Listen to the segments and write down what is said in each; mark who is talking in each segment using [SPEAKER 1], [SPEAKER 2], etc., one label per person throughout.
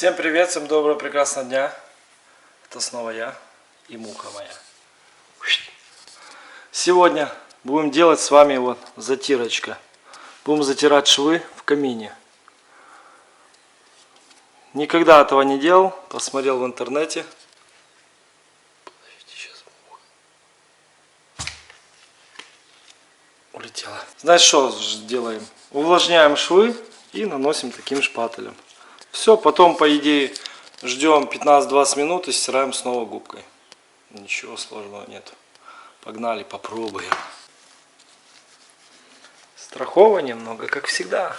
[SPEAKER 1] Всем привет, всем доброго прекрасного дня. Это снова я и муха моя. Сегодня будем делать с вами вот затирочка. Будем затирать швы в камине. Никогда этого не делал, посмотрел в интернете. Подождите, сейчас муха улетела. Значит, что делаем? Увлажняем швы и наносим таким шпателем. Все, потом, по идее, ждем 15-20 минут и стираем снова губкой. Ничего сложного нет. Погнали, попробуем. Страхование много, как всегда.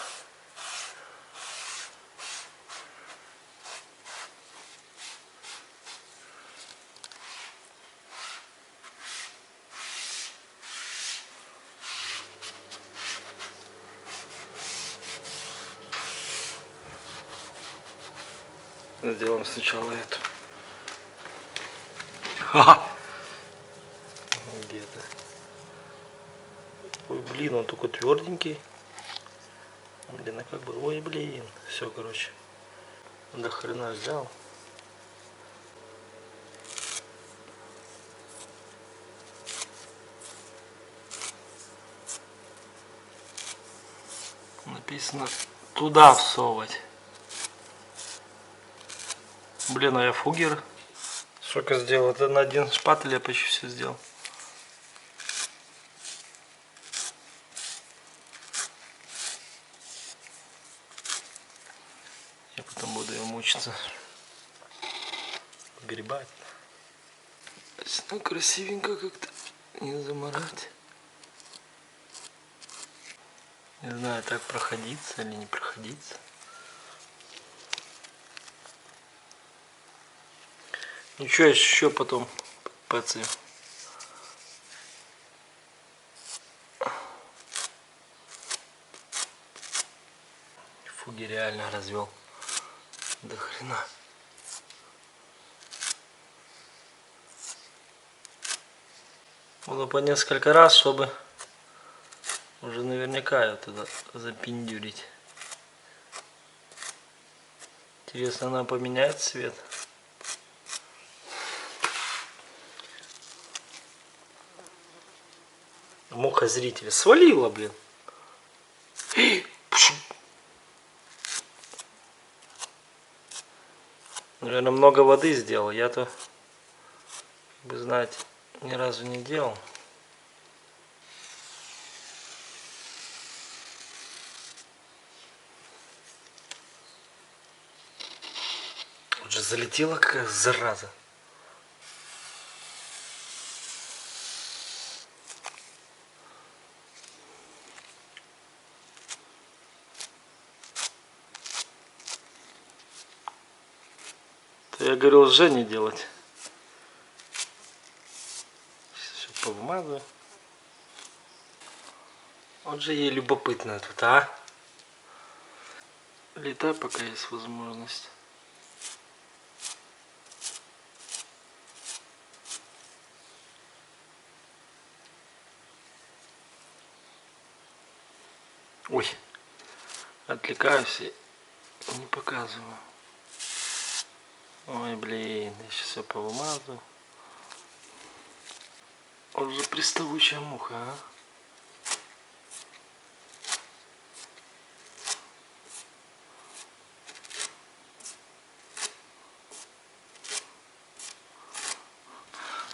[SPEAKER 1] Сделаем сначала эту. Ха-ха! Где-то. Ой, блин, он такой тверденький. Блин, а как бы. Ой, блин. Все, короче. До хрена взял. Написано туда всовывать. Блин, а я фугер. Сколько сделал? Это на один шпатель я почти все сделал. Я потом буду ее мучиться. Гребать. Ну, красивенько как-то. Не заморать. Не знаю, так проходиться или не проходиться. Ничего, еще потом пацаю. Фуги реально развел. До хрена. Буду по несколько раз, чтобы уже наверняка ее туда запиндюрить. Интересно, она поменяет цвет? Муха зрителя свалила, блин. Наверное, много воды сделал. Я-то, вы знаете, ни разу не делал. Вот же залетела какая зараза. Я говорил Жене делать. Сейчас все повмазываю. Вот же ей любопытно тут, а? Летай, пока есть возможность. Ой, отвлекаюсь и не показываю. Ой, блин, я сейчас все повымазываю. Он же приставучая муха, а?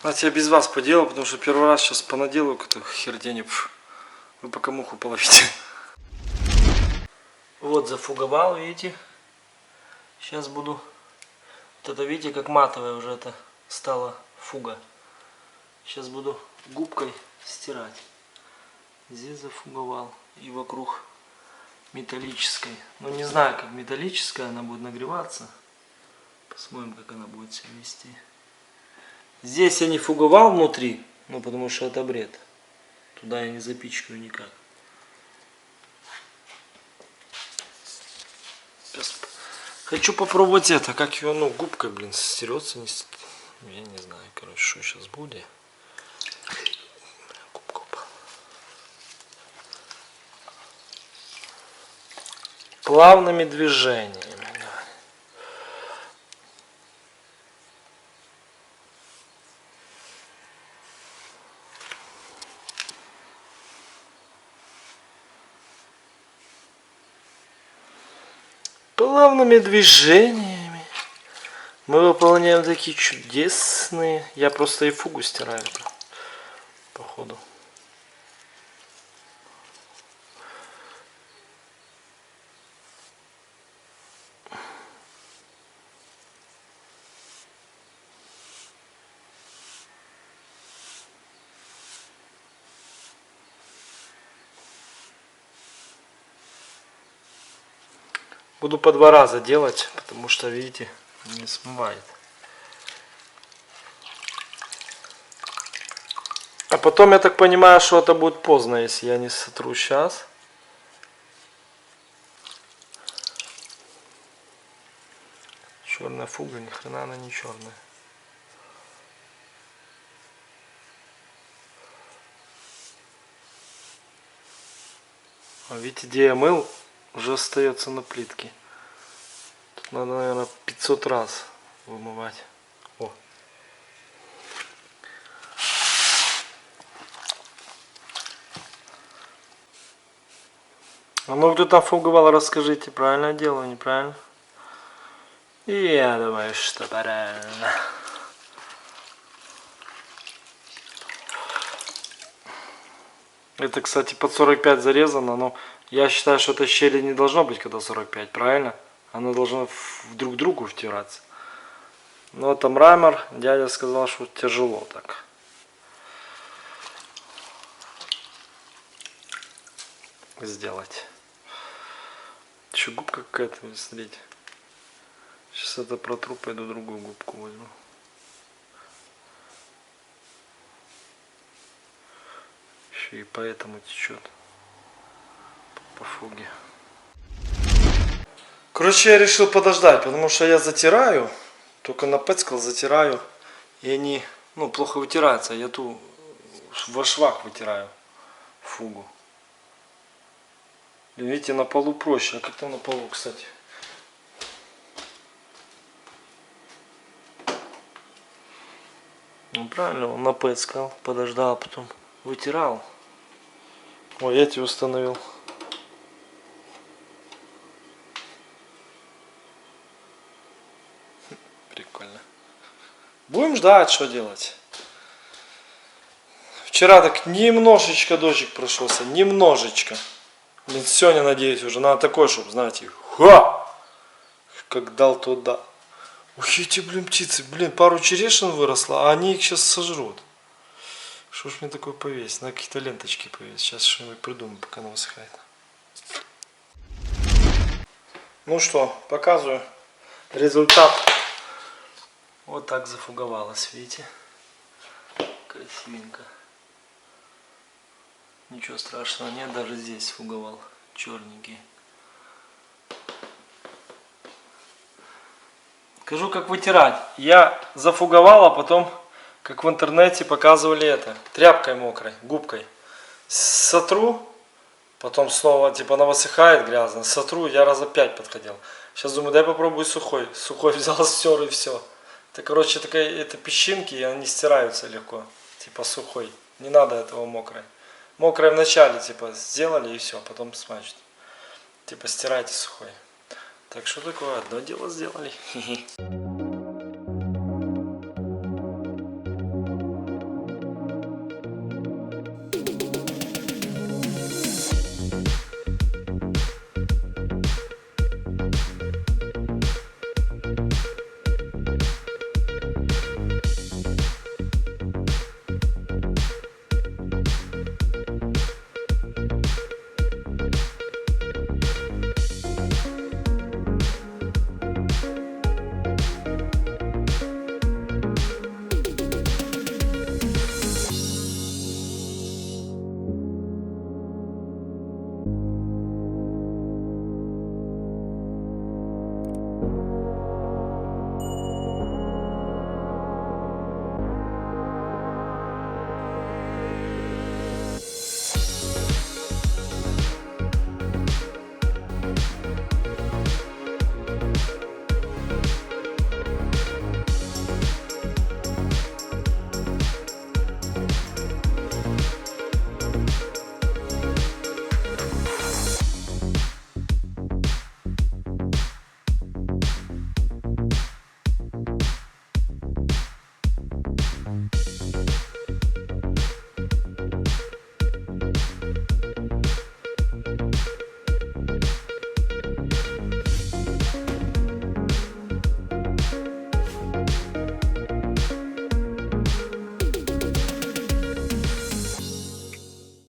[SPEAKER 1] Знаете, я без вас поделал, потому что первый раз сейчас понаделаю какую-то хердень. Вы пока муху половите. Вот зафуговал, видите? Сейчас буду... Вот это, видите, как матовая уже это стала фуга. Сейчас буду губкой стирать. Здесь зафуговал. И вокруг металлической. Ну, не знаю, как металлическая, она будет нагреваться. Посмотрим, как она будет себя вести. Здесь я не фуговал внутри, ну, потому что это бред. Туда я не запичкаю никак. Сейчас хочу попробовать это, как ее, ну, губкой, блин, стерется, не... Я не знаю, короче, что сейчас будет. Губка упала. Плавными движениями. Плавными движениями мы выполняем такие чудесные. Я просто и фугу стираю, походу. Буду по 2 раза делать, потому что, видите, не смывает. А потом, я так понимаю, что это будет поздно, если я не сотру сейчас. Черная фуга, ни хрена она не черная. А видите, где я мыл, уже остается на плитке. Тут надо, наверное, 500 раз вымывать. О. А ну, кто там фуговал, расскажите, правильно я делаю, неправильно? И я думаю, что правильно. Это, кстати, под 45 зарезано, но я считаю, что этой щели не должно быть, когда 45, правильно? Оно должно друг к другу втираться. Но это мрамор, дядя сказал, что тяжело так. Сделать. Еще губка какая-то, смотрите. Сейчас это протру, пойду другую губку возьму. Еще и поэтому течет по фуге. Короче, я решил подождать, потому что я затираю, только на пэцкал затираю, и они, ну, плохо вытираются. Я ту во швах вытираю фугу. Видите, на полу проще. А как там на полу, кстати? Ну правильно, он напэцкал, подождал, потом вытирал. Ой, я тебе установил. Прикольно. Будем ждать, что делать. Вчера так немножечко дождик прошелся, немножечко. Блин, сегодня, надеюсь, уже надо такой, чтобы, знаете, ха! Как дал, то да. Ух, эти, блин, птицы, блин, пару черешин выросло, а они их сейчас сожрут. Что ж мне такое повесить? Надо какие-то ленточки повесить. Сейчас что-нибудь придумаю, пока она высыхает. Ну что, показываю результат. Вот так зафуговалось, видите? Красивенько. Ничего страшного нет, даже здесь фуговал черненький. Скажу, как вытирать. Я зафуговал, а потом, как в интернете показывали это, тряпкой мокрой, губкой. Сотру, потом снова, типа, она высыхает грязно. Сотру, я раза 5 подходил. Сейчас думаю, дай попробую сухой. Сухой взял, стер и все. Это, короче, такая, это песчинки, и они стираются легко. Типа сухой. Не надо этого мокрой. Мокрой вначале, типа, сделали и все, потом смачивать. Типа, стирайте сухой. Так что такое, одно дело сделали.